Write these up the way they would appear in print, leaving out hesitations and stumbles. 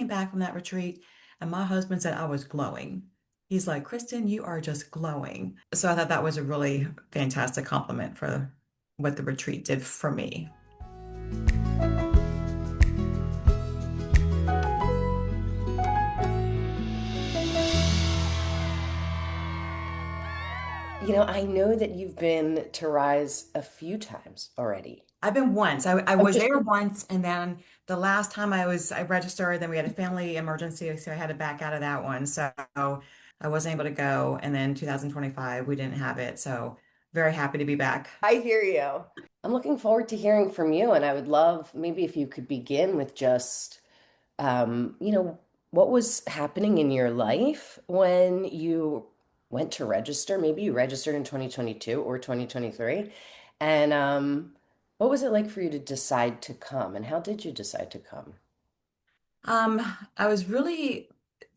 came back from that retreat and my husband said I was glowing. He's like, Kristen, you are just glowing. So I thought that was a really fantastic compliment for what the retreat did for me. I know that you've been to Rise a few times already. I've been once. I Oh, was just there one. once, and then the last time I registered, then we had a family emergency, so I had to back out of that one. So I wasn't able to go. And then 2025, we didn't have it. So very happy to be back. I hear you. I'm looking forward to hearing from you, and I would love maybe if you could begin with just, what was happening in your life when you went to register? Maybe you registered in 2022 or 2023. And what was it like for you to decide to come, and how did you decide to come? Um, I was really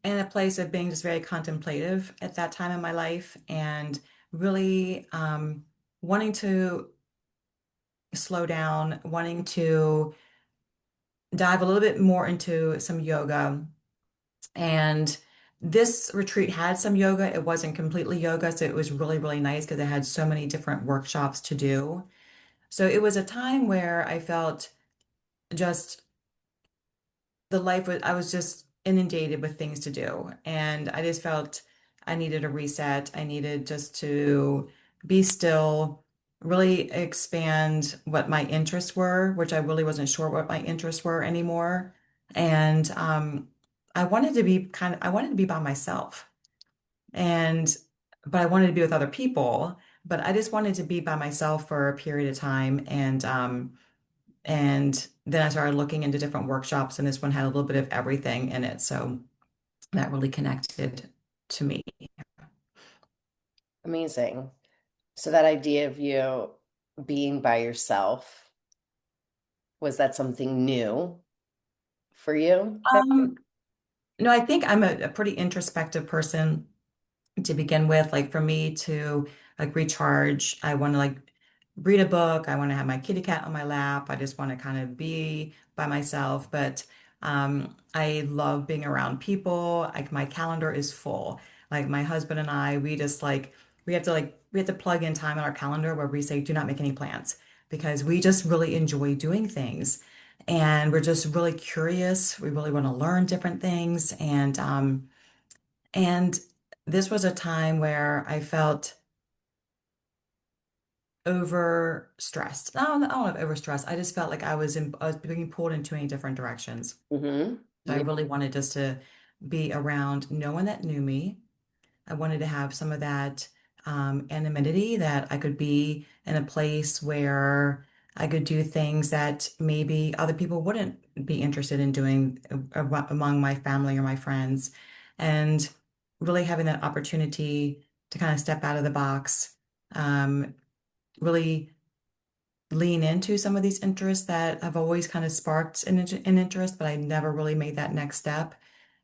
in a place of being just very contemplative at that time in my life and really wanting to slow down, wanting to dive a little bit more into some yoga. And this retreat had some yoga. It wasn't completely yoga, so it was really, really nice because it had so many different workshops to do. So it was a time where I felt just I was just inundated with things to do. And I just felt I needed a reset. I needed just to be still, really expand what my interests were, which I really wasn't sure what my interests were anymore. And I wanted to be by myself. And but I wanted to be with other people, but I just wanted to be by myself for a period of time. And then I started looking into different workshops, and this one had a little bit of everything in it. So that really connected to me. Amazing. So that idea of you being by yourself, was that something new for you? Um, no, I think I'm a pretty introspective person to begin with. Like for me to like recharge, I want to like read a book. I want to have my kitty cat on my lap. I just want to kind of be by myself. But I love being around people. Like my calendar is full. Like my husband and I, we just we have to plug in time in our calendar where we say do not make any plans because we just really enjoy doing things. And we're just really curious. We really want to learn different things. And this was a time where I felt overstressed. I don't know if overstressed. I just felt like I was being pulled in too many different directions. Mm-hmm. So I Yeah. really wanted just to be around no one that knew me. I wanted to have some of that anonymity that I could be in a place where I could do things that maybe other people wouldn't be interested in doing among my family or my friends. And really having that opportunity to kind of step out of the box, really lean into some of these interests that have always kind of sparked an interest, but I never really made that next step.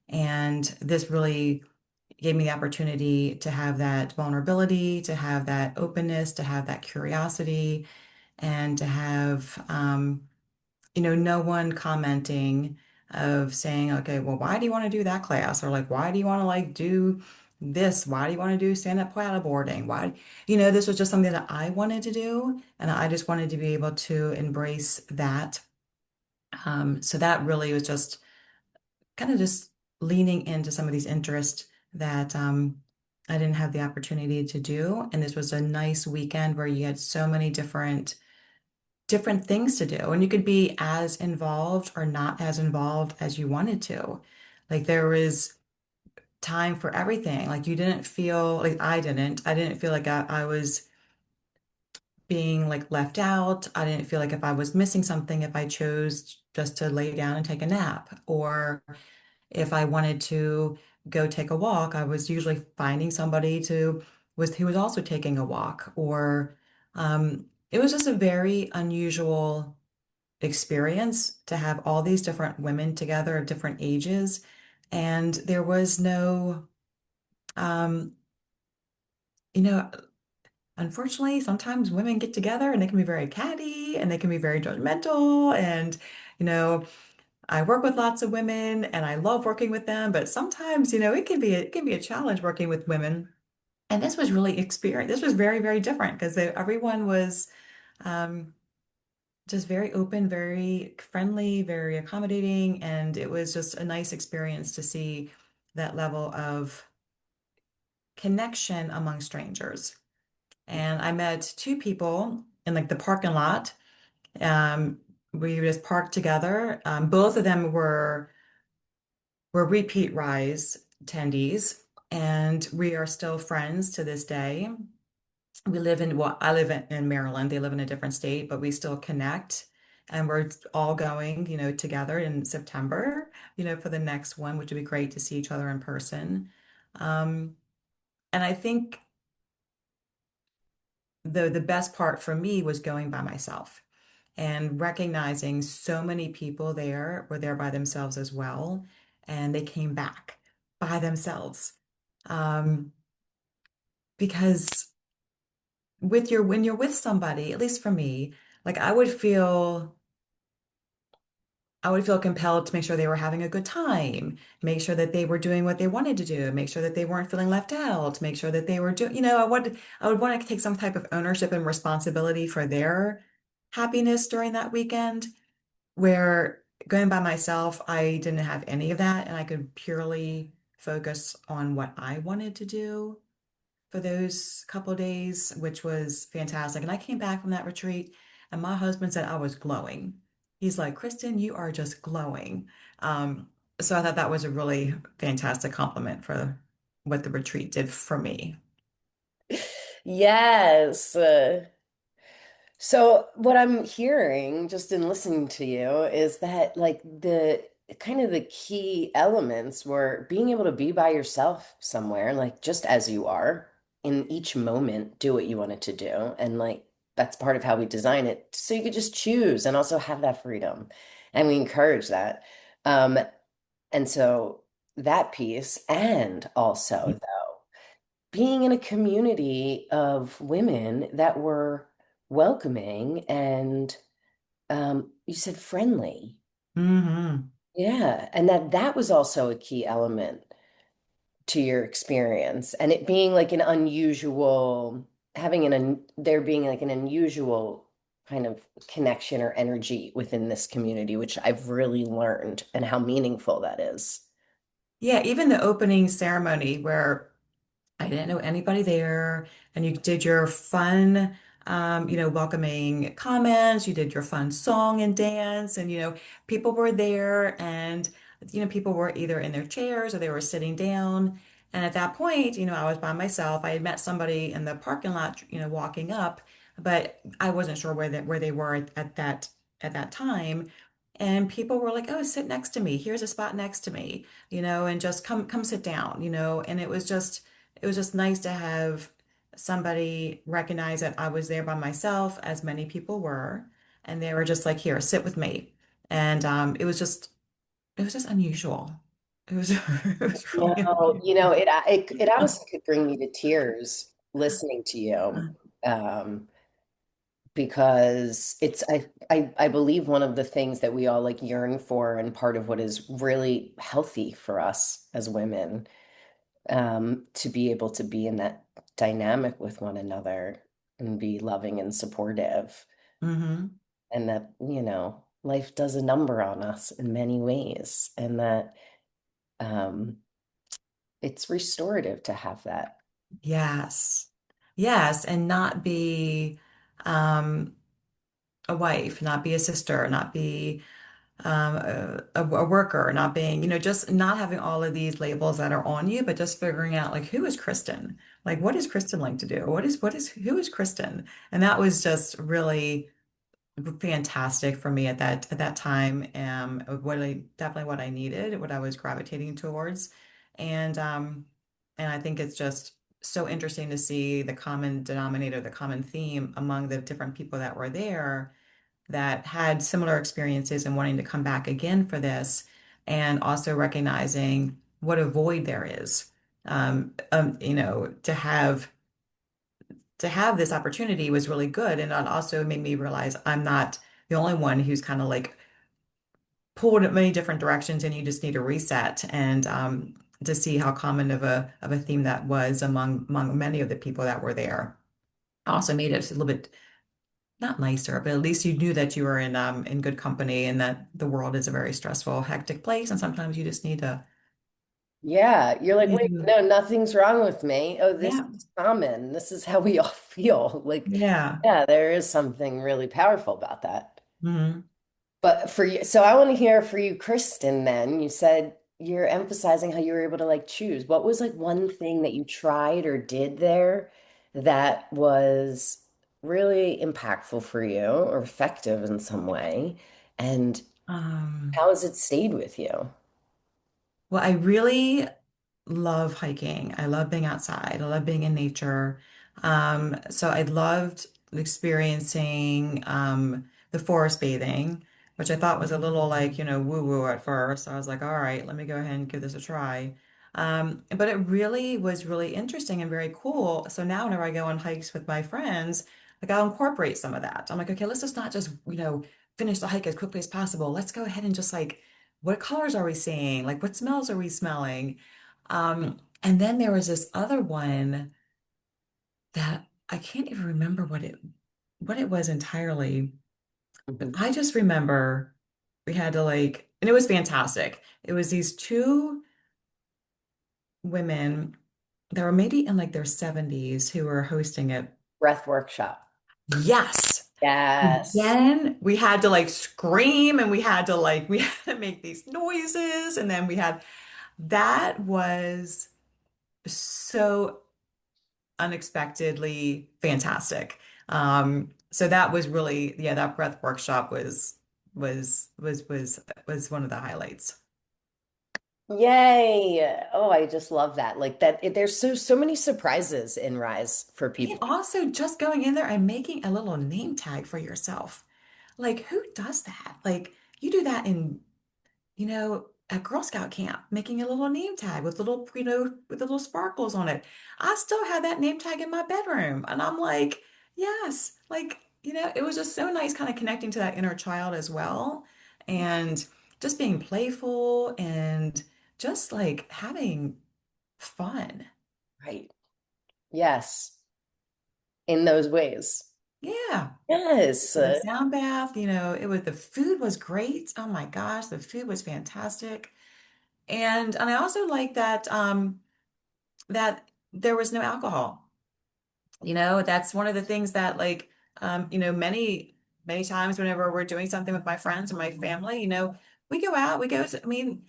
And this really gave me the opportunity to have that vulnerability, to have that openness, to have that curiosity, and to have, no one commenting of saying, okay, well, why do you want to do that class? Or like, why do you want to like do this? Why do you want to do stand-up paddleboarding? This was just something that I wanted to do, and I just wanted to be able to embrace that. So that really was just kind of just leaning into some of these interests that I didn't have the opportunity to do. And this was a nice weekend where you had so many different things to do, and you could be as involved or not as involved as you wanted to. Like there was time for everything. Like you didn't feel like I didn't feel like I was being like left out. I didn't feel like if I was missing something, if I chose just to lay down and take a nap, or if I wanted to go take a walk, I was usually finding somebody to was who was also taking a walk. Or it was just a very unusual experience to have all these different women together of different ages. And there was no, um, you know, unfortunately, sometimes women get together and they can be very catty and they can be very judgmental. And, you know, I work with lots of women and I love working with them, but sometimes, it can be a challenge working with women. And this was really experience. This was very, very different because everyone was um, just very open, very friendly, very accommodating, and it was just a nice experience to see that level of connection among strangers. And I met two people in like the parking lot. Um, we just parked together. Both of them were repeat Rise attendees, and we are still friends to this day. Well, I live in Maryland. They live in a different state, but we still connect. And we're all going, together in September, for the next one, which would be great to see each other in person. Um, and I think the best part for me was going by myself and recognizing so many people there were there by themselves as well, and they came back by themselves. Um, because when you're with somebody, at least for me, like I would feel compelled to make sure they were having a good time, make sure that they were doing what they wanted to do, make sure that they weren't feeling left out, make sure that they were doing, I would want to take some type of ownership and responsibility for their happiness during that weekend, where going by myself, I didn't have any of that, and I could purely focus on what I wanted to do for those couple of days, which was fantastic. And I came back from that retreat, and my husband said I was glowing. He's like, Kristen, you are just glowing. Um, so I thought that was a really fantastic compliment for what the retreat did for me. Yes. So what I'm hearing just in listening to you is that like the kind of the key elements were being able to be by yourself somewhere, like just as you are in each moment, do what you wanted to do. And like that's part of how we design it. So you could just choose and also have that freedom. And we encourage that. Um, and so that piece, and also being in a community of women that were welcoming and you said friendly. Hmm. Yeah, and that was also a key element to your experience, and it being like an unusual having there being like an unusual kind of connection or energy within this community, which I've really learned and how meaningful that is. Yeah, even the opening ceremony where I didn't know anybody there. And you did your fun, welcoming comments. You did your fun song and dance. And, people were there and, people were either in their chairs or they were sitting down. And at that point, I was by myself. I had met somebody in the parking lot, walking up, but I wasn't sure where they were at that time. And people were like, "Oh, sit next to me. Here's a spot next to me," and just come sit down, and it was just nice to have somebody recognize that I was there by myself, as many people were, and they were just like, "Here, sit with me." And it was just unusual. It was it was really No, unusual. it honestly could bring me to tears listening to you. Um, because I believe one of the things that we all like yearn for and part of what is really healthy for us as women, to be able to be in that dynamic with one another and be loving and supportive, Hmm. and that, life does a number on us in many ways, and that um, it's restorative to have that. Yes. Yes, and not be um, a wife, not be a sister, not be a worker, not being, just not having all of these labels that are on you, but just figuring out like who is Kristen? Like what is Kristen like to do? Who is Kristen? And that was just really fantastic for me at that time. Definitely what I needed, what I was gravitating towards. And and I think it's just so interesting to see the common denominator, the common theme among the different people that were there that had similar experiences and wanting to come back again for this, and also recognizing what a void there is. To have this opportunity was really good, and it also made me realize I'm not the only one who's kind of like pulled in many different directions and you just need a reset. And to see how common of a theme that was among many of the people that were there. Also made it a little bit not nicer, but at least you knew that you were in good company and that the world is a very stressful, hectic place. And sometimes you just need to, Yeah, you're like, you wait, do- no, nothing's wrong with me. Oh, this yeah, is common. This is how we all feel. Like, yeah. yeah, there is something really powerful about that. Mhm. But for you, so I want to hear for you, Kristen, then you said you're emphasizing how you were able to like choose. What was like one thing that you tried or did there that was really impactful for you or effective in some way? And Um, how has it stayed with you? well, I really love hiking. I love being outside. I love being in nature. So I loved experiencing the forest bathing, which I thought was a little like, woo-woo at first. I was like, all right, let me go ahead and give this a try. But it really was really interesting and very cool. So now whenever I go on hikes with my friends, like I'll incorporate some of that. I'm like, okay, let's just not just, finish the hike as quickly as possible. Let's go ahead and just like, what colors are we seeing? Like, what smells are we smelling? And then there was this other one that I can't even remember what it was entirely, but Mhm. I just remember we had to like, and it was fantastic. It was these two women that were maybe in like their 70s who were hosting it. Breath workshop. Yes. Yes. Then we had to like scream and we had to like we had to make these noises and then we had that was so unexpectedly fantastic. So that was really, yeah, that breath workshop was one of the highlights. Yay. Oh, I just love that. Like that there's so many surprises in Rise for And people. also just going in there and making a little name tag for yourself. Like who does that? Like you do that in at Girl Scout camp, making a little name tag with little, with little sparkles on it. I still have that name tag in my bedroom. And I'm like, yes, like, it was just so nice kind of connecting to that inner child as well. And just being playful and just like having fun. Right. Yes. In those ways. Yeah. Yes. The sound bath, the food was great. Oh my gosh, the food was fantastic. And I also like that there was no alcohol. That's one of the things that like many times whenever we're doing something with my friends and my family, we go out, I mean,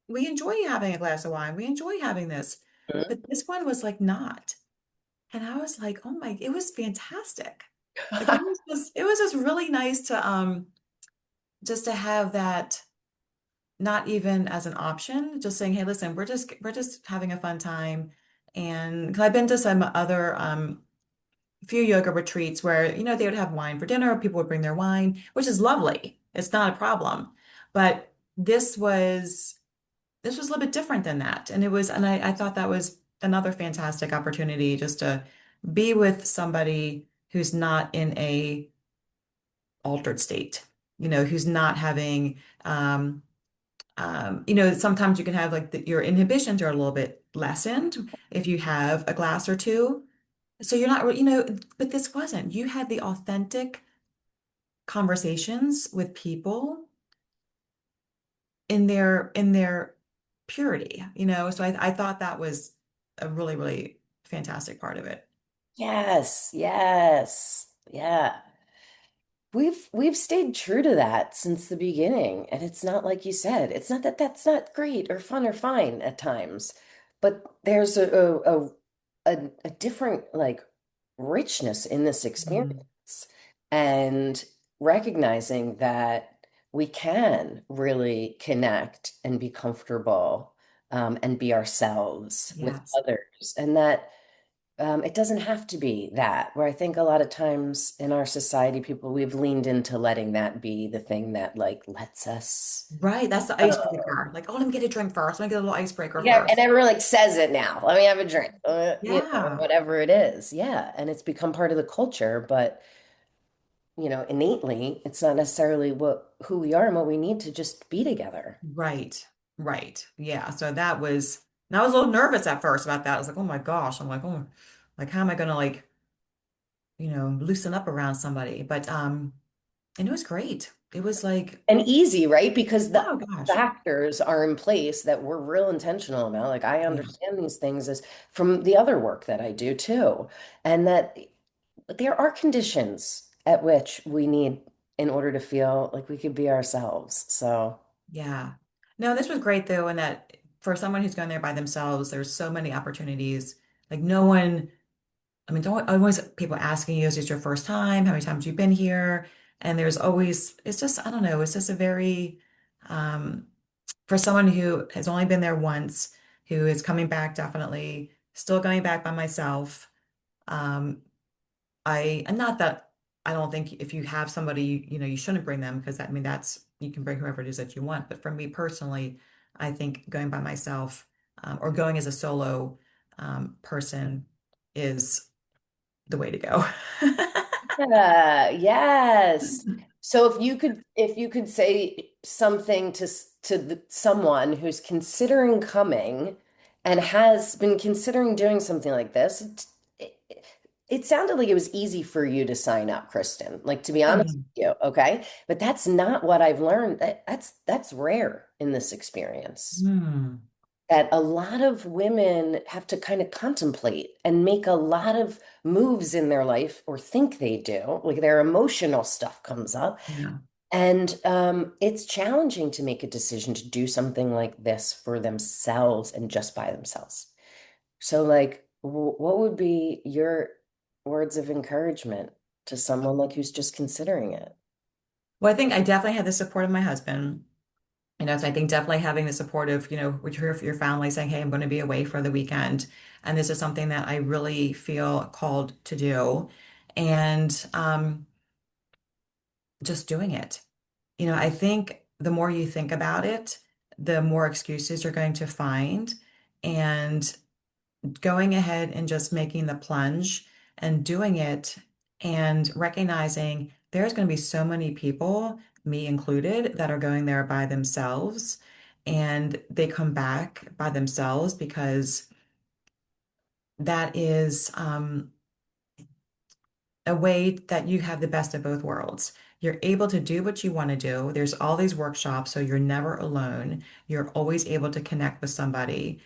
we enjoy having a glass of wine. We enjoy having this. But this one was like not. And I was like, oh my, it was fantastic. Like it was just really nice to just to have that not even as an option, just saying, hey, listen, we're just having a fun time. And 'cause I've been to some other few yoga retreats where, they would have wine for dinner, people would bring their wine, which is lovely. It's not a problem. But this was a little bit different than that. And I thought that was another fantastic opportunity just to be with somebody who's not in a altered state, who's not having sometimes you can have like your inhibitions are a little bit lessened if you have a glass or two. So you're not, but this wasn't. You had the authentic conversations with people in their purity, So I thought that was a really, really fantastic part of it. Yes. Yes. Yeah. We've stayed true to that since the beginning, and it's not like you said. It's not that that's not great or fun or fine at times, but there's a different like richness in this Mhm. experience, and recognizing that we can really connect and be comfortable, and be ourselves with Yes. others, and that. It doesn't have to be that, where I think a lot of times in our society, people, we've leaned into letting that be the thing that like lets us. Right. That's the icebreaker. Like, oh, let me get a drink first. Let me get a little icebreaker Yeah, and first. everyone like says it now. Let me have a drink, or Yeah. whatever it is. Yeah, and it's become part of the culture. But innately, it's not necessarily what who we are and what we need to just be together. Right. Right. Yeah. So and I was a little nervous at first about that. I was like, oh my gosh. I'm like, oh, like, how am I gonna like, loosen up around somebody? And it was great. It was like, And easy, right? Because the oh gosh. factors are in place that we're real intentional about. Like I Yeah. understand these things as from the other work that I do too. And that there are conditions at which we need in order to feel like we could be ourselves. So, Yeah. No, this was great though, and that for someone who's going there by themselves, there's so many opportunities. Like no one, I mean, don't always people asking you, is this your first time? How many times you've been here? And there's always, it's just, I don't know, it's just a very, um, for someone who has only been there once, who is coming back definitely, still going back by myself. Um, and not that I don't think if you have somebody, you shouldn't bring them because I mean, you can bring whoever it is that you want. But for me personally, I think going by myself, or going as a solo, person is the way to go. yeah, yes. So if you could say something to someone who's considering coming and has been considering doing something like this, it sounded like it was easy for you to sign up, Kristen. Like to be Oh honest yeah. with you, okay? But that's not what I've learned. That's rare in this experience. Hmm. That a lot of women have to kind of contemplate and make a lot of moves in their life or think they do. Like their emotional stuff comes up. Yeah. And it's challenging to make a decision to do something like this for themselves and just by themselves. So, like, what would be your words of encouragement to someone like who's just considering it? Well, I think I definitely had the support of my husband. So I think definitely having the support of, with your family saying, hey, I'm going to be away for the weekend. And this is something that I really feel called to do. And just doing it. I think the more you think about it, the more excuses you're going to find. And going ahead and just making the plunge and doing it and recognizing there's going to be so many people, me included, that are going there by themselves and they come back by themselves because that is a way that you have the best of both worlds. You're able to do what you want to do. There's all these workshops, so you're never alone. You're always able to connect with somebody.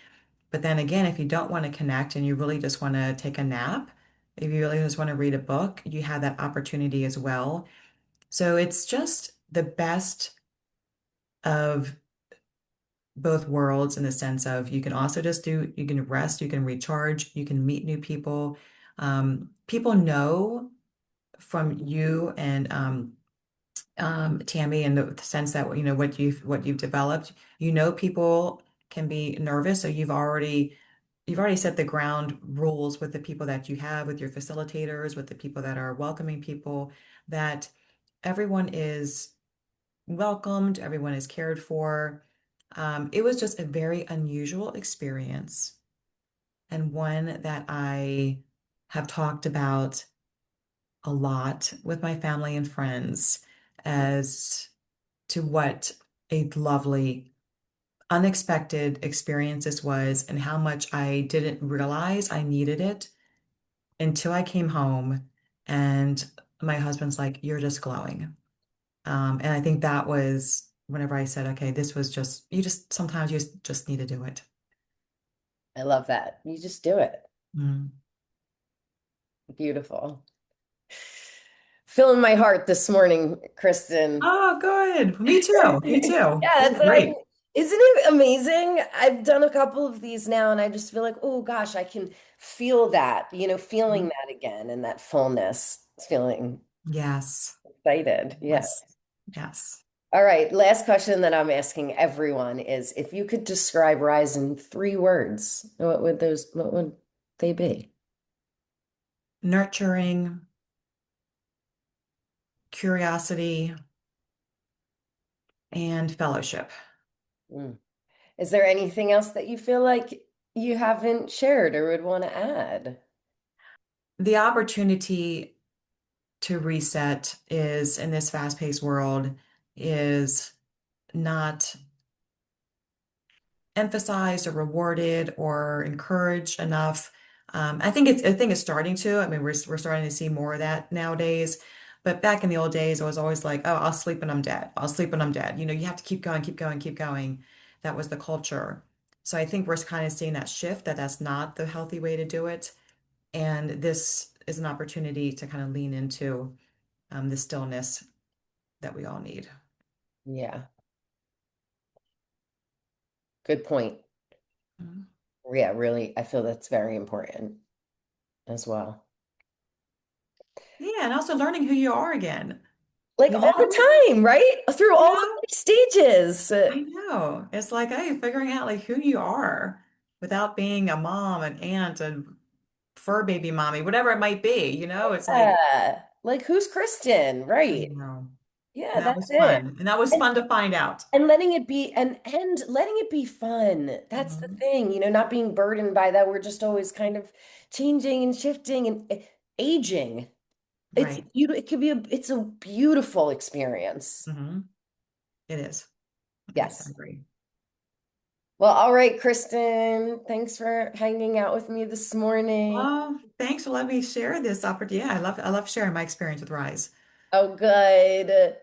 But then again, if you don't want to connect and you really just want to take a nap, if you really just want to read a book, you have that opportunity as well. So it's just the best of both worlds in the sense of you can rest, you can recharge, you can meet new people. People know from you and Tammy, in the sense that what you've developed. People can be nervous, so you've already set the ground rules with the people that you have, with your facilitators, with the people that are welcoming people, that everyone is welcomed, everyone is cared for. It was just a very unusual experience and one that I have talked about a lot with my family and friends as to what a lovely, unexpected experience this was and how much I didn't realize I needed it until I came home and my husband's like, you're just glowing. And I think that was whenever I said, okay, this was sometimes you just need to do it. I love that. You just do it. Mm. Beautiful. Filling my heart this morning, Kristen. Oh, good. Me too. Me Yeah, too. This that's is what I'm. great. Isn't it amazing? I've done a couple of these now, and I just feel like, oh gosh, I can feel that, feeling Mhm. that again and that fullness, feeling Yes. excited. Yeah. Yes. Yes. All right. Last question that I'm asking everyone is if you could describe Rise in 3 words, what would they be? Nurturing, curiosity, and fellowship. Mm. Is there anything else that you feel like you haven't shared or would want to add? The opportunity to reset is in this fast-paced world is not emphasized or rewarded or encouraged enough. I think it's starting to. I mean, we're starting to see more of that nowadays. But back in the old days, it was always like, oh, I'll sleep when I'm dead. I'll sleep when I'm dead. You know, you have to keep going, keep going, keep going. That was the culture. So I think we're kind of seeing that shift that that's not the healthy way to do it. And this is an opportunity to kind of lean into the stillness that we all need. Yeah, good point. Mhm. Yeah, really, I feel that's very important as well. Yeah, and also learning who you are again. Like You all know, the time, right? Through you all the know, life stages. I know. It's like, hey, figuring out like who you are without being a mom, an aunt, a fur baby mommy, whatever it might be. You know, it's like, Yeah. Like who's Kristen? I Right. know. Yeah, And that that's was it. fun. And that was And fun to find out. and letting it be and letting it be fun. That's the Mhm. thing, not being burdened by that. We're just always kind of changing and shifting and aging. Right. It could be it's a beautiful experience. Hmm. It is. I Yes. agree. Well, all right, Kristen. Thanks for hanging out with me this morning. Well, thanks for letting me share this opportunity. Yeah, I love sharing my experience with Rise. Oh, good.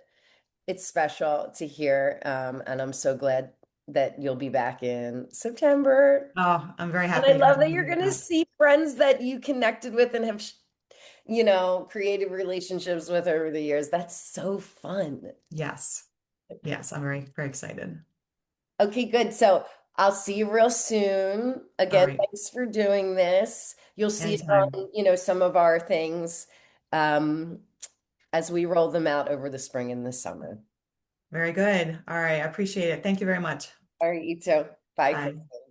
It's special to hear, and I'm so glad that you'll be back in September. Oh, I'm very And I happy to love have that you you're going to back. see friends that you connected with and have, created relationships with over the years. That's so fun. Yes. Yes, I'm very, very excited. Okay, good. So I'll see you real soon. All Again, right. thanks for doing this. You'll see it Anytime. on, some of our things um, as we roll them out over the spring and the summer. Very good. All right. I appreciate it. Thank you very much. All right, you too. Bye, Bye. Chris.